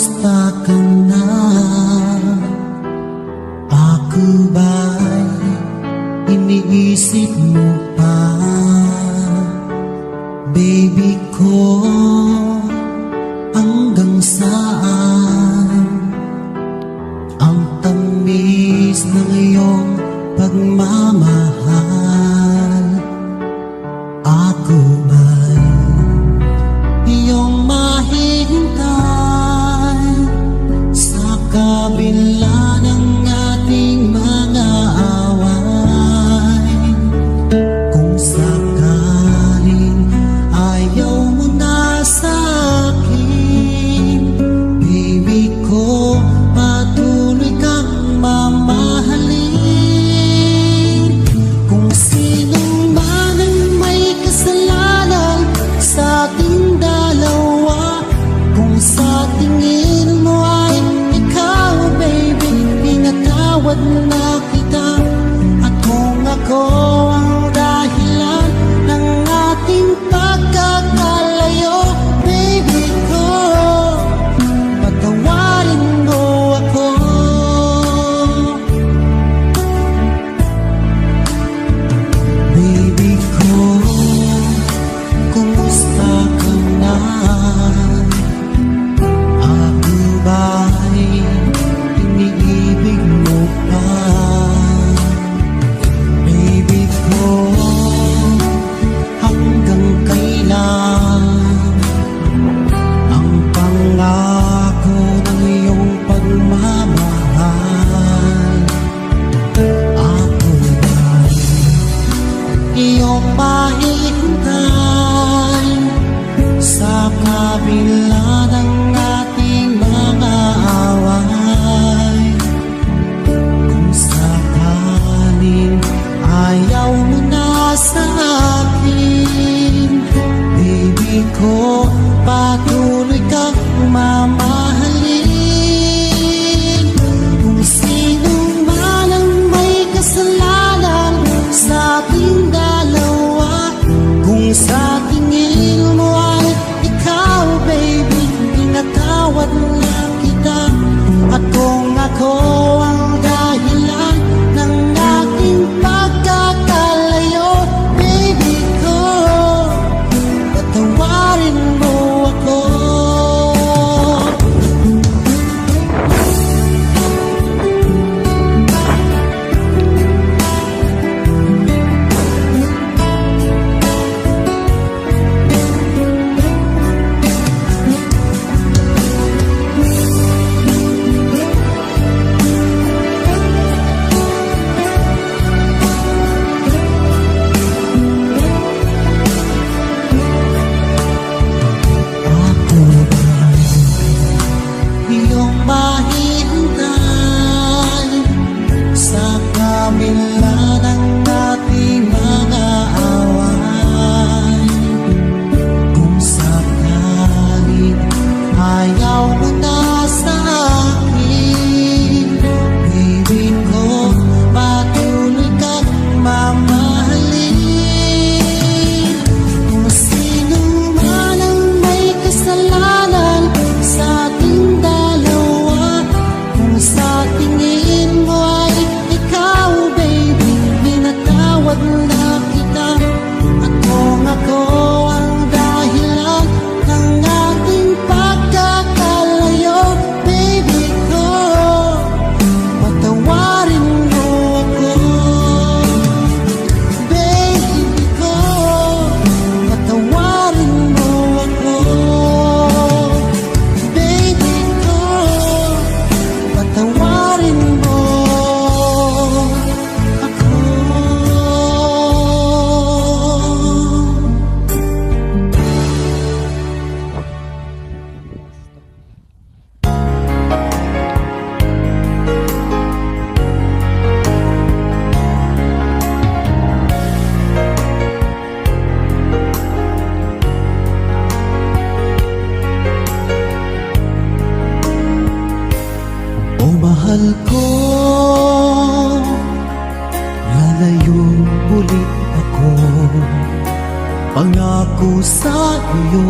Kumusta ka na? Ako ba'y iniisip mo pa? Baby ko, hanggang saan ang tamis ng iyong pagmamahal? Ako ba'y iyong mahihintay sa kabila ng ating mga away? Kung sakaling ayaw mo na sa akin, baby ko, patuloy kang mamahalin. Kung sino man ang may kasalanan sa ating dalawa, kung sa tingin mo ay ikaw, baby, pinatawad na kita. At kung ako ang dahilan ng ating pagkakalayo, baby ko, patawarin mo ako. Baby ko, kumusta ka na? Ako ba'y iniibig mo pa? Baby ko, hanggang kailan ang pangako ng iyong pagmamahal? Ako ba'y iyong mahihintay sa kabila ng ating mga away? Kung sakaling ayaw mo na sa akin, baby ko, patuloy kang mamahalin. Kung sino man ang may kasalanan sa ating dalawa, kung sa tingin mo ay ikaw, baby, pinatawad na kita. At kung ako ang dahilan ng ating pagkakalayo, baby ko, patawarin mo ako. Ako ba'y iyong mahihintay sa kabila ng ating mga away? Kung sakaling ayaw mo na sa akin, baby ko, patuloy kang mamahalin. Kung sino man ang may kasalanan sa ating dalawa, kung sa tingin mo ay ikaw, baby, pinatawad na kita. At kung ako ang dahilan ng ating pagkakalayo, baby ko, patawarin mo ako. Baby ko, patawarin mo ako. Baby ko, patawarin mo ako. O mahal ko, lalayo ulit ako. Pangako sa iyo,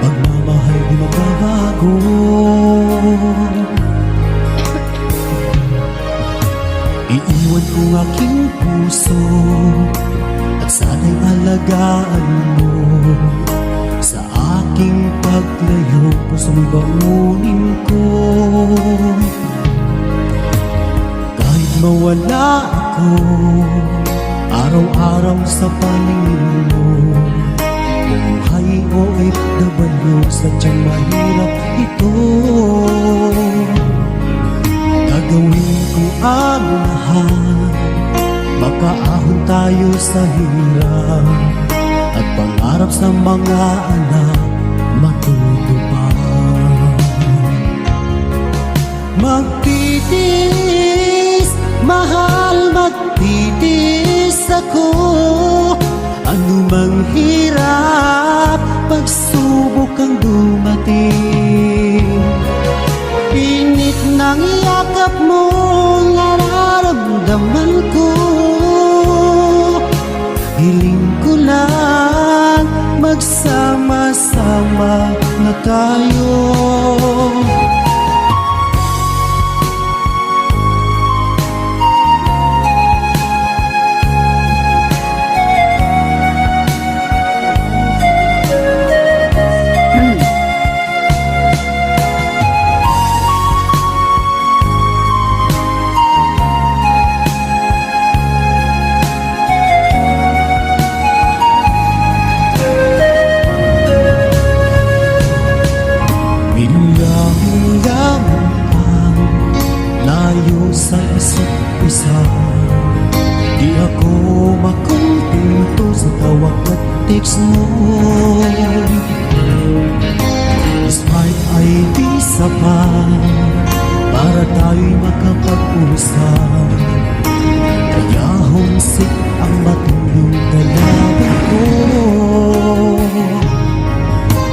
pagmamahal di magbabago. Iiwan ko aking puso at sana'y alagaan mo. Sa aking paglayo, pusong baunin ko. Kahit mawala ako araw-araw sa paningin mo, buhay o OFW, sadyang mahirap ito. Gagawin ko ang lahat, makaahon tayo sa hirap, at pangarap sa mga anak matutupad. Magtitiis, mahal, magtitiis ako. Ano mang hirap, pagsubok ang dumating. Init ng yakap mo, nararamdaman ko. Hiling ko lang, magsama-sama na tayo. Layo sa isa't isa, di ako makontento sa tawag at text mo. Despite ay di sapat para tayo'y makapag-usap, kaya homesick ang matulong dalawa ko.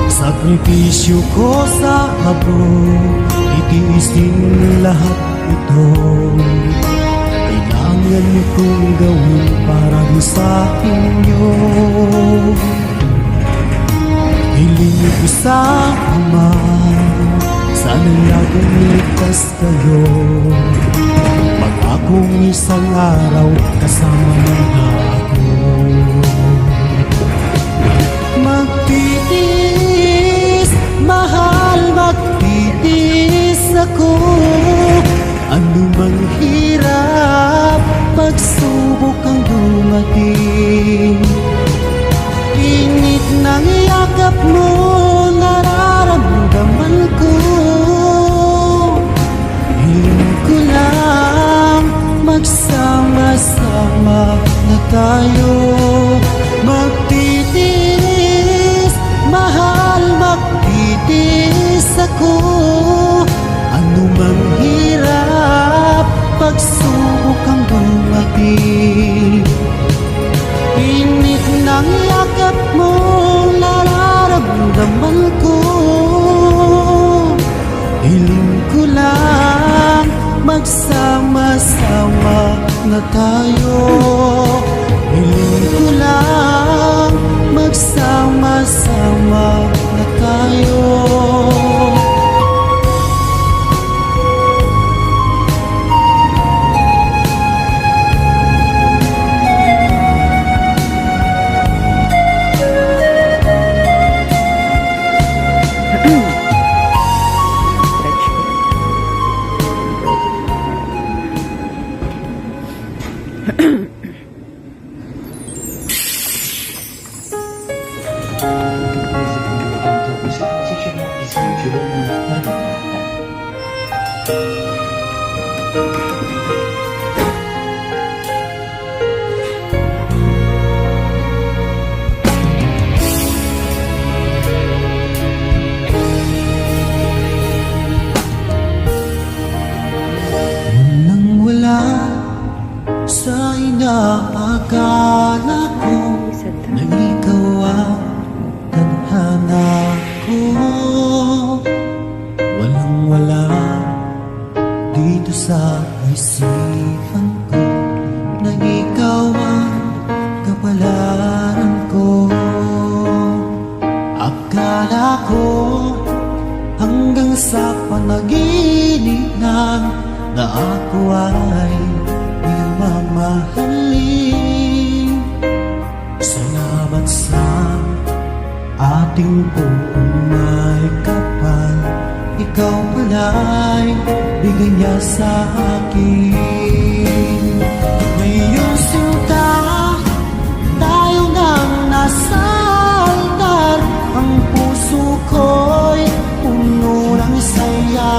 Sakripisyo ko sa abroad, itiis din lahat ito. Kailangan niyo kong gawin para rin sa inyo. Hiling niyo ko sa Ama, sana laging ligtas kayo. Pag-akong isang araw kasama na ako. Magtitiis, mahal, magtitiis ako. Ano mang hirap, pagsubok ang dumating. Init ng yakap mo, nararamdaman ko. Hiling ko lang, magsama-sama na tayo. Magtitiis, mahal, magtitiis ako. Ano mang hirap, pagsubok ang dumating. Init ng yakap mo, nararamdaman ko. Hiling ko lang, magsama-sama na tayo. Hiling ko lang, magsama-sama na tayo. hanggang sa panaginip lang na ako ay iyong mamahalin. Salamat sa ating buong may kapal, ikaw pala'y bigay niya sa akin. Ngayong sinta, tayo nang nasa altar, ang puso ko'y puno ng saya.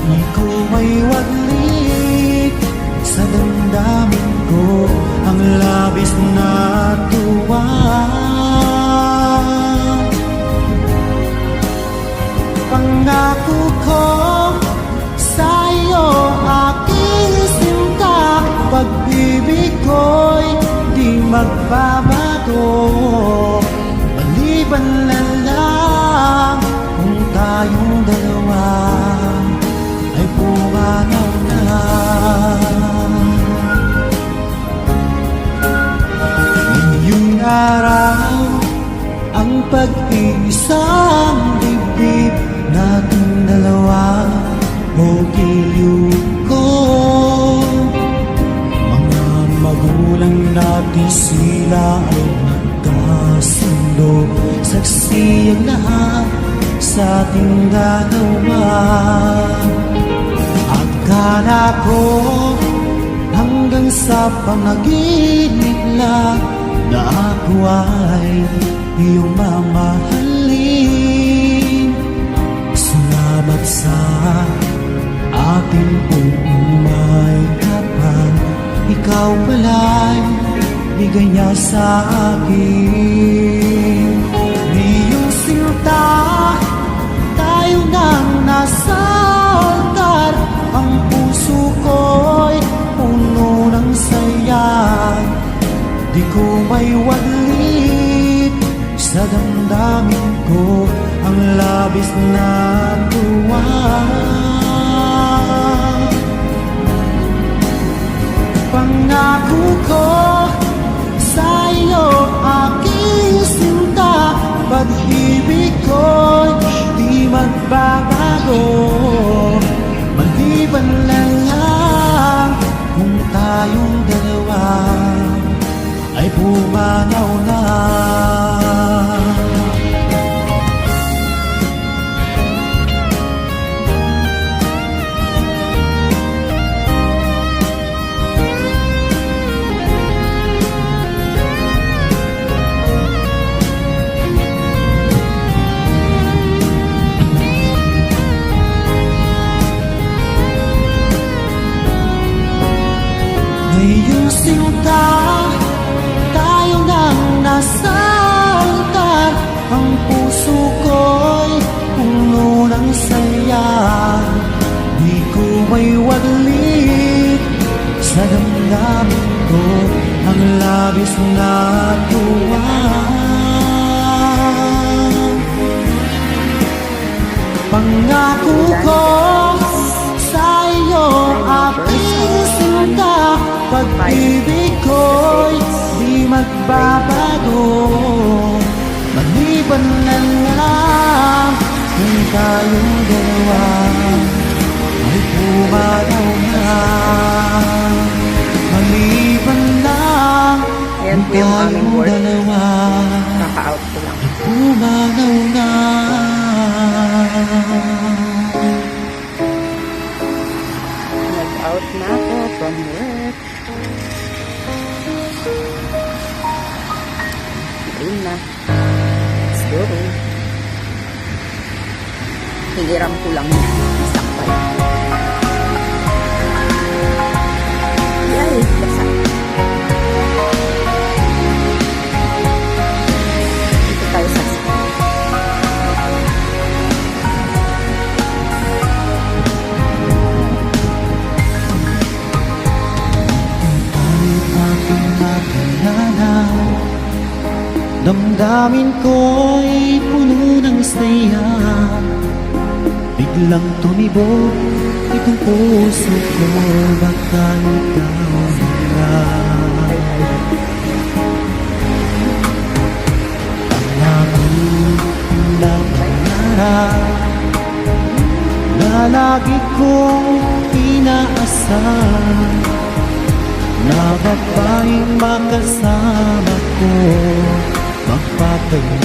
Di ko may waglit sa damdamin ko ang labis na tuwa. Pangako ko sa iyo, aking sinta, pag-ibig ko'y di magbabago. Maliban na lang kung tayong dalawa ay pumanaw na. Ngayong araw, ang pag-iisang dibdib nating dalawa o giliw ko. Mga magulang natin sila ay nagkasundo, saksi ang lahat sa ating dalawa. Akala ko hanggang sa panaginip lang na ako ay iyong mamahalin. Salamat sa ating buong may kapal, ikaw pala'y bigay niya sa akin. Ngayong sinta, tayo nang nasa altar, ang puso ko'y puno ng saya. Di ko may waglit sa damdamin ko ang labis na tuwa. Pangako ko sa iyo, aking sinta, pag-ibig ko'y di magbabago. Maliban na lang kung tayong dalawa ay pumanaw na. Ngayong sinta, tayo nang nasa altar, ang puso ko'y puno ng saya. Di ko may waglit sa damdamin ko ang labis na tuwa. Pangako ko sa iyo, aking sinta, pag-ibig ko'y di magbabago. Maliban na lang kung tayong dalawa ay pumanaw na. Maliban lang Ayan kung po yung aming tayong work. dalawa Kaka-out ko lang. ay pumanaw na. Nag-out na ako from work. Ayun na. Let's go. Hiniram ko lang yan. Sakpal. Yay! Basa. Dito tayo sa sakpal. Damdamin ko'y puno ng saya, biglang tumibok itong puso ko, baka ikaw na. Ang aking napangarap lagi kong inaasahan na babaeng makasama ko magpakailan.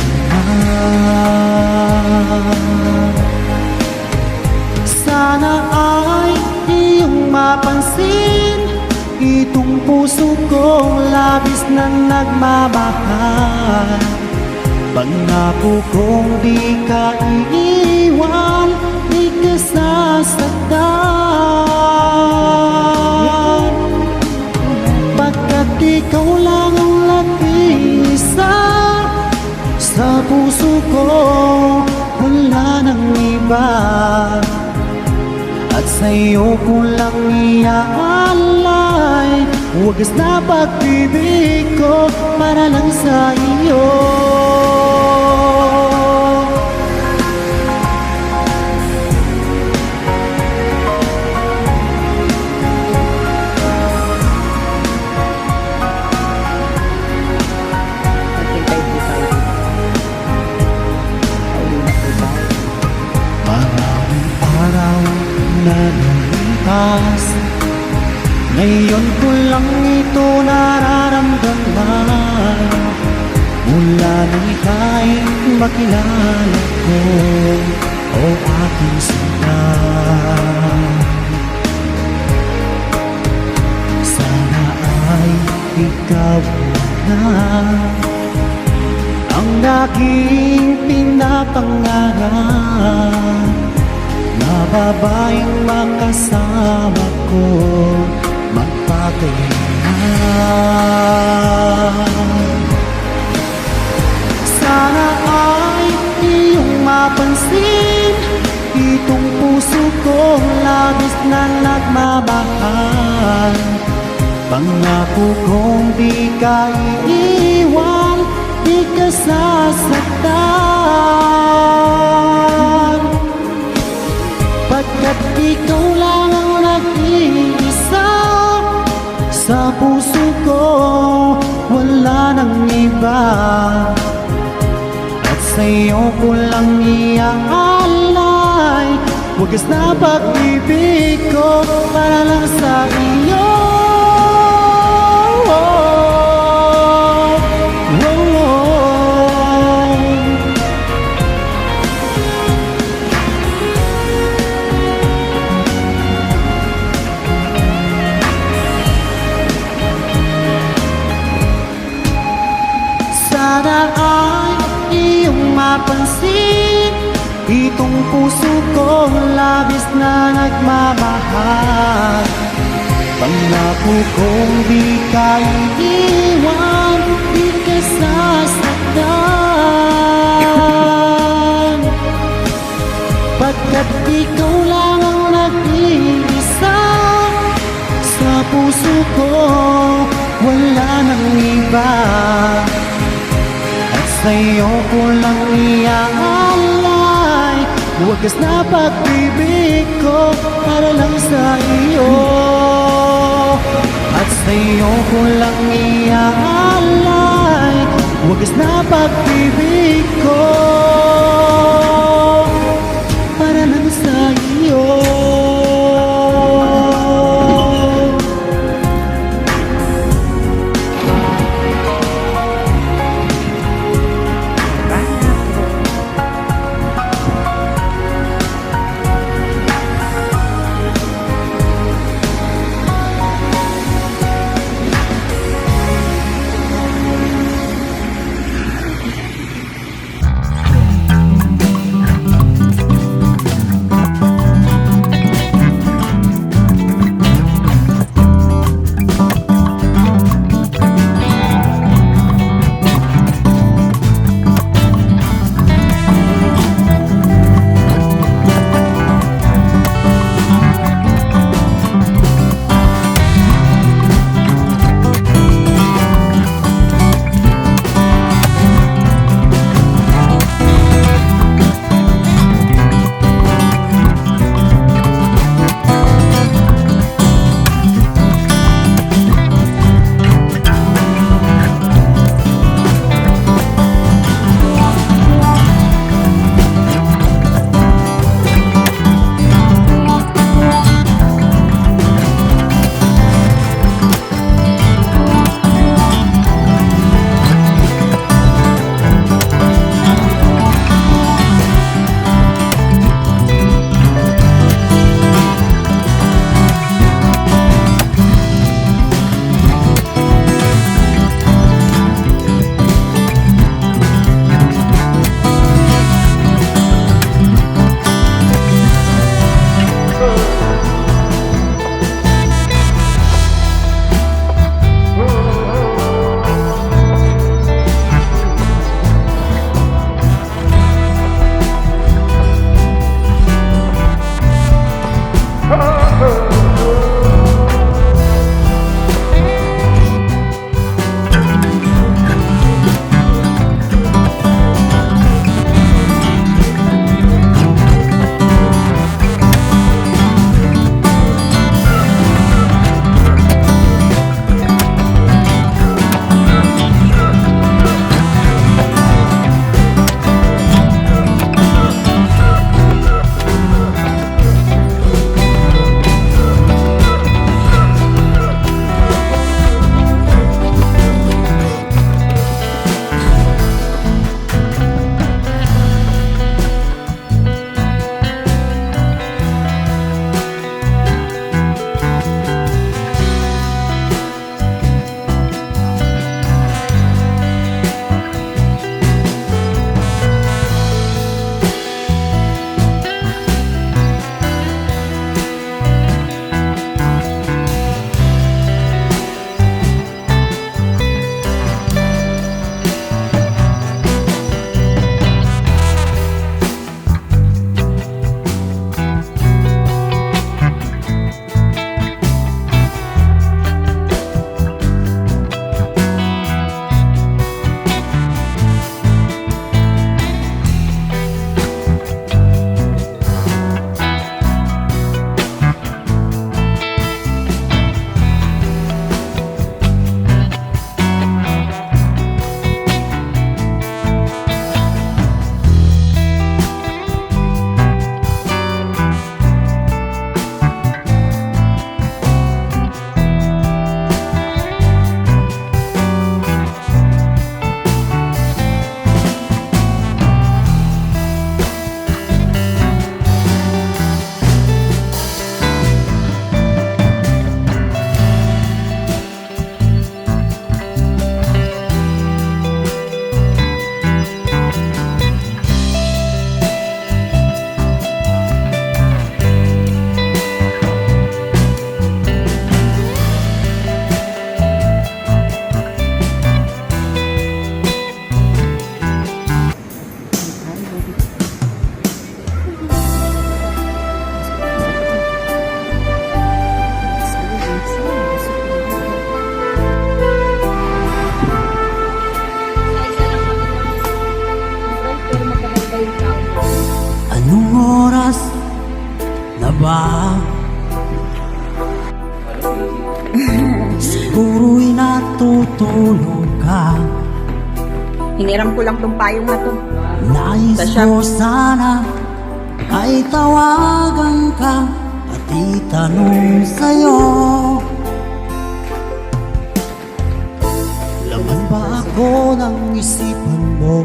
Sana ay iyong mapansin itong puso kong labis na nagmamahal. Pangako kong di ka iiwan, di ka sasaktan. Pagkat ikaw lang ang nag-iisa sa puso ko, wala nang iba. At sa'yo ko lang iaalay wagas na pag-ibig ko para lang sa iyo. Naghintay po tayo. Pauwi na po tayo. Maraming araw na lumipas, ngayon ko lang ito nararamdaman. Mula nang ika'y makilala ko, o aking sinta. Sana ay ikaw na ang aking pinapangarap, na babaeng makasama ko magpakailan. Sana ay iyong mapansin itong puso kong labis na nagmamahal. Pangako kong di ka iiwan, di ka sasaktan. Pagkat ikaw lang ang nag-iisa sa puso ko, wala nang iba. At sa'yo ko lang iaalay wagas na pag-ibig ko para lang sa iyo. Sana ay iyong mapansin itong puso kong labis na nagmamahal. Pangako kong di ka iiwan, di ka sasaktan. Pagkat ikaw lang ang nag-iisa sa puso ko, wala nang iba. Sa'yo ko lang iaalay wagas na pag-ibig ko para lang sa iyo. At sa'yo ko lang iaalay wagas na pag-ibig ko para lang sa iyo. ba? Siguro'y natutulog ka. Hiniram ko lang tong payong na to. Nais ko sana ay tawagan ka at itanong sa'yo, laman ba ako ng isipan mo?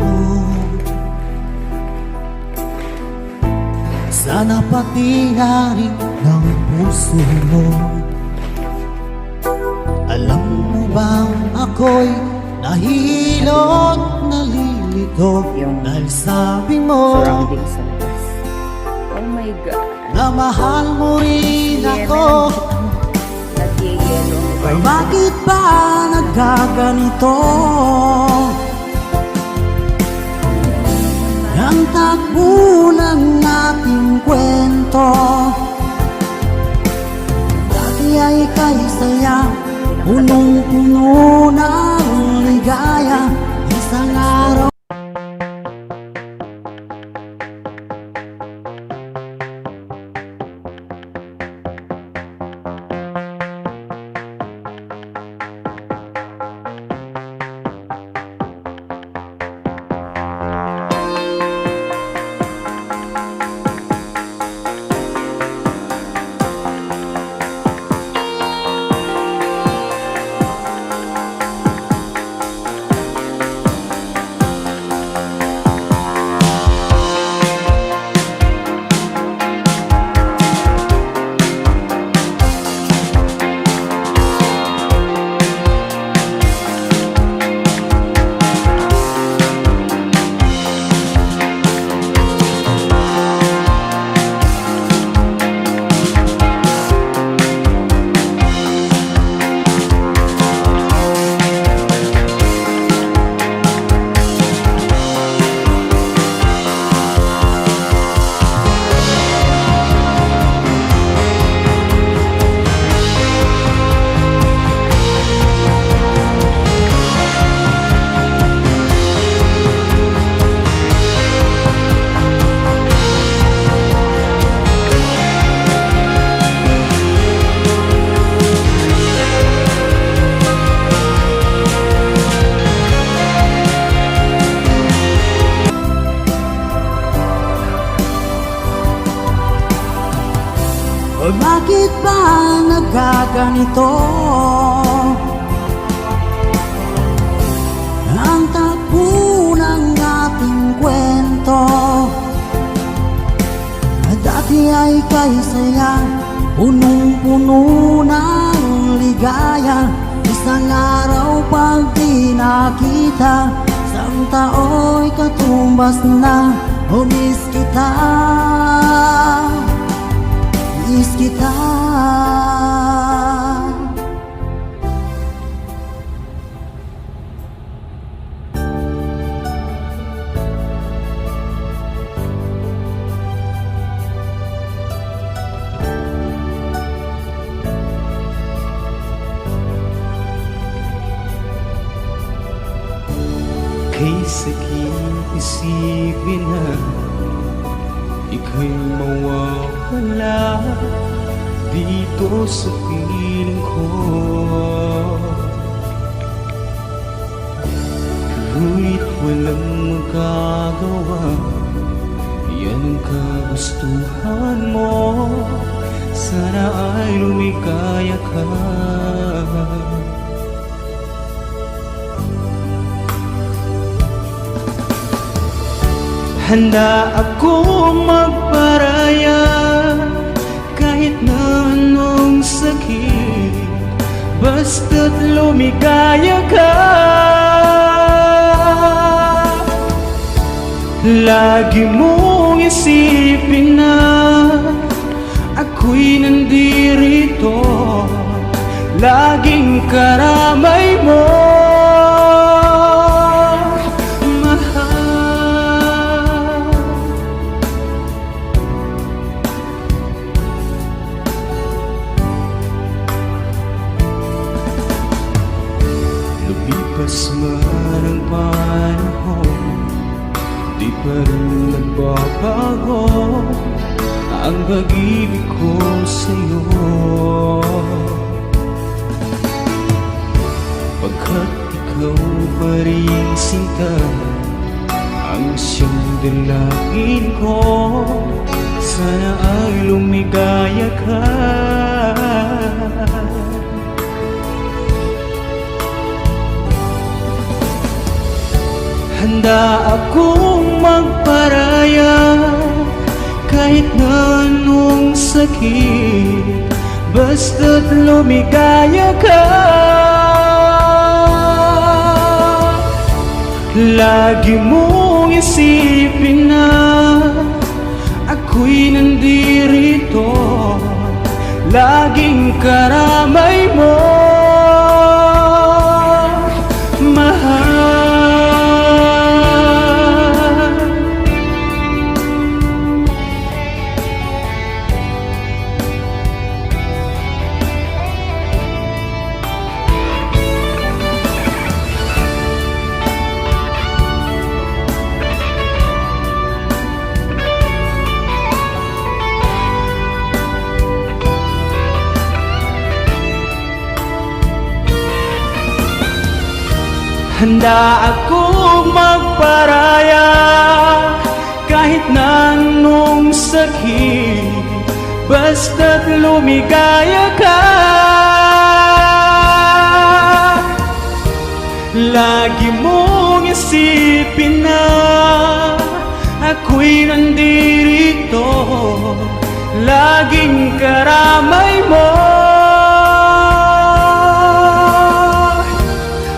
Sana pati na rin ng puso mo. Alam mo bang ako'y nahihilot, nalilito dahil sabi mo Surrounding sa labas. Oh my God. na mahal mo rin ako. Nag-yellow. Bakit ba nagkaganito? Ang takbo ng ating kwento, dati ay kay saya, punong-puno ng ligaya. Isang araw bakit ba nagkaganito? Ang takbo ng ating kwento, dati ay kay saya, punong-puno ng ligaya. Isang araw pag di nakita, isang tao'y katumbas na. O miss kita, miss kita. Kay sakit isipin na ika'y mawawala dito sa piling ko. Ngunit walang magagawa, yan ang kagustuhan mo. Sana ay lumikaya ka. Handa ako magparaya kahit na anong sakit, basta't lumikaya ka. Lagi mong isipin na ako'y nandirito, laging karamay mo. Lumipas man ang panahon, di pa rin nagbabago ang pag-ibig ko sa'yo. Pagkat ikaw pa rin sinta ang siyang dalangin ko, sana ay lumigaya ka. Handa akong magparaya kahit na anong sakit, basta't lumigaya ka. Lagi mong isipin na ako'y nandirito, laging karamay mo, mahal. Handa akong magparaya kahit na anong sakit, basta't lumigaya ka. Lagi mong isipin na ako'y nandirito, laging karamay mo.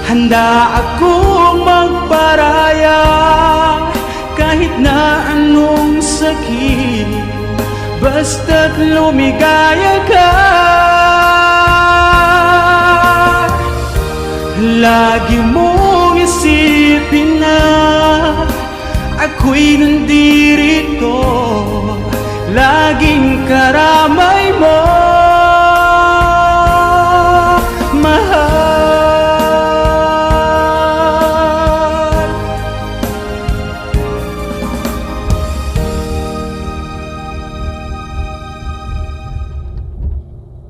Handa akong magparaya kahit na anong sakit, basta't lumigaya ka. Lagi mong isipin na ako'y nandirito, laging karamay